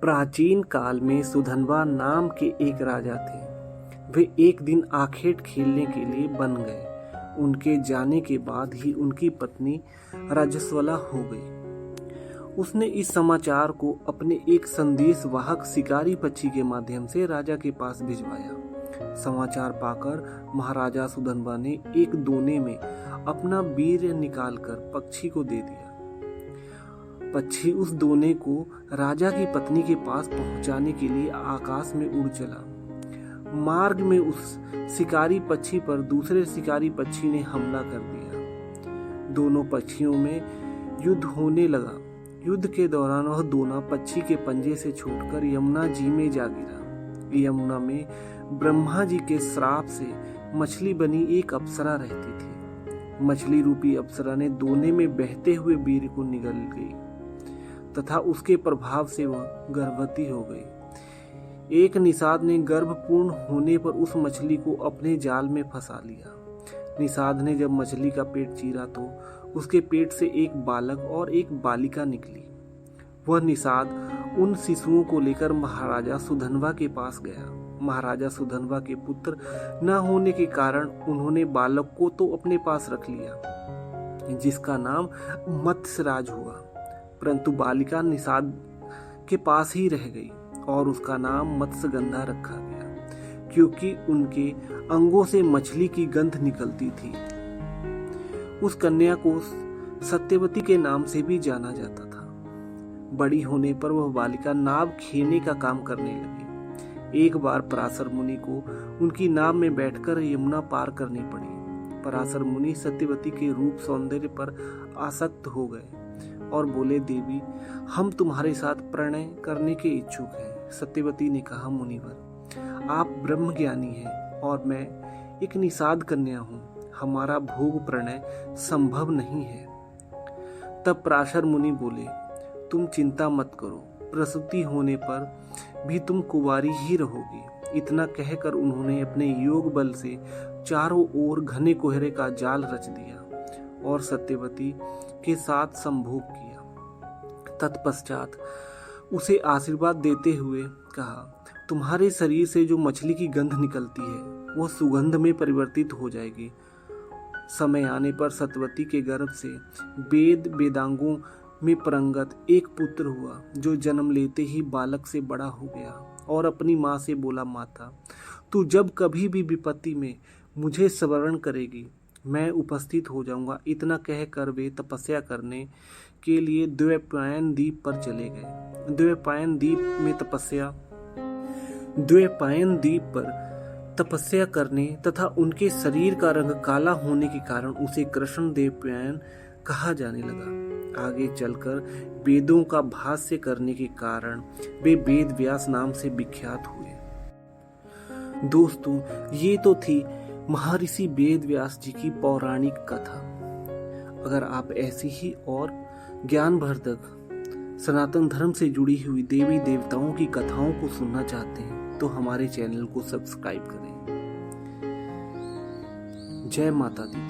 प्राचीन काल में सुधन्वा नाम के एक राजा थे। वे एक दिन आखेट खेलने के लिए बन गए। उनके जाने के बाद ही उनकी पत्नी रजस्वला हो गई। उसने इस समाचार को अपने एक संदेश वाहक शिकारी पक्षी के माध्यम से राजा के पास भिजवाया। समाचार पाकर महाराजा सुधन्वा ने एक दोने में अपना वीर्य निकालकर पक्षी को दे दिया। पक्षी उस दोने को राजा की पत्नी के पास पहुंचाने के लिए आकाश में उड़ चला। मार्ग में उस शिकारी पक्षी पर दूसरे शिकारी पक्षी ने हमला कर दिया। दोनों पक्षियों में युद्ध होने लगा। युद्ध के दौरान वह दोना पक्षी के पंजे से छूटकर यमुना जी में जा गिरा। यमुना में ब्रह्मा जी के श्राप से मछली बनी एक अप्सरा रहती थी। मछली रूपी अप्सरा ने दोने में बहते हुए वीर्य को निगल गई तथा उसके प्रभाव से वह गर्भवती हो गई। एक निषाद ने गर्भ पूर्ण होने पर उस मछली को अपने जाल में फंसा लिया। निषाद ने जब मछली का पेट चीरा तो उसके पेट से एक बालक और एक बालिका निकली। वह निषाद उन शिशुओं को लेकर महाराजा सुधन्वा के पास गया। महाराजा सुधन्वा के पुत्र न होने के कारण उन्होंने बालक को तो अपने पास रख लिया, जिसका नाम मत्स्यराज हुआ, परंतु बालिका निषाद के पास ही रह गई और उसका नाम मत्स्यगंधा रखा गया, क्योंकि उनके अंगों से मछली की गंध निकलती थी। उस कन्या को सत्यवती के नाम से भी जाना जाता था। बड़ी होने पर वह बालिका नाव खेने का काम करने लगी। एक बार पराशर मुनि को उनकी नाव में बैठकर यमुना पार करनी पड़ी। पराशर मुनि सत्यवती के रूप सौंदर्य पर आसक्त हो गए और बोले, देवी, हम तुम्हारे साथ प्रणय करने के इच्छुक हैं। सत्यवती ने कहा, मुनिवर, आप ब्रह्म ज्ञानी हैं और मैं एक निषाद कन्या हूँ। हमारा भोग प्रणय संभव नहीं है। तब पराशर मुनि बोले, तुम चिंता मत करो, प्रसूति होने पर भी तुम कुंवारी ही रहोगी। इतना कहकर उन्होंने अपने योग बल से चारों ओर घने कोहरे का जाल रच दिया और सत्यवती के साथ संभोग किया। तत्पश्चात उसे आशीर्वाद देते हुए कहा, तुम्हारे शरीर से जो मछली की गंध निकलती है वह सुगंध में परिवर्तित हो जाएगी। समय आने पर सत्यवती के गर्भ से वेद वेदांगों में परंगत एक पुत्र हुआ, जो जन्म लेते ही बालक से बड़ा हो गया और अपनी माँ से बोला, माता, तू जब कभी भी विपत्ति में मुझे स्मरण करेगी, मैं उपस्थित हो जाऊंगा। इतना कहकर वे तपस्या करने के लिए द्वैपायन द्वीप पर चले गए। द्वैपायन द्वीप पर तपस्या करने तथा उनके शरीर का रंग काला होने के कारण उसे कृष्ण द्वैपायन कहा जाने लगा। आगे चलकर वेदों का भाष्य करने के कारण वे वेद व्यास नाम से विख्यात हुए। दोस्तों, ये तो थी महर्षि वेद व्यास जी की पौराणिक कथा। अगर आप ऐसी ही और ज्ञानवर्धक सनातन धर्म से जुड़ी हुई देवी देवताओं की कथाओं को सुनना चाहते हैं तो हमारे चैनल को सब्सक्राइब करें। जय माता दी।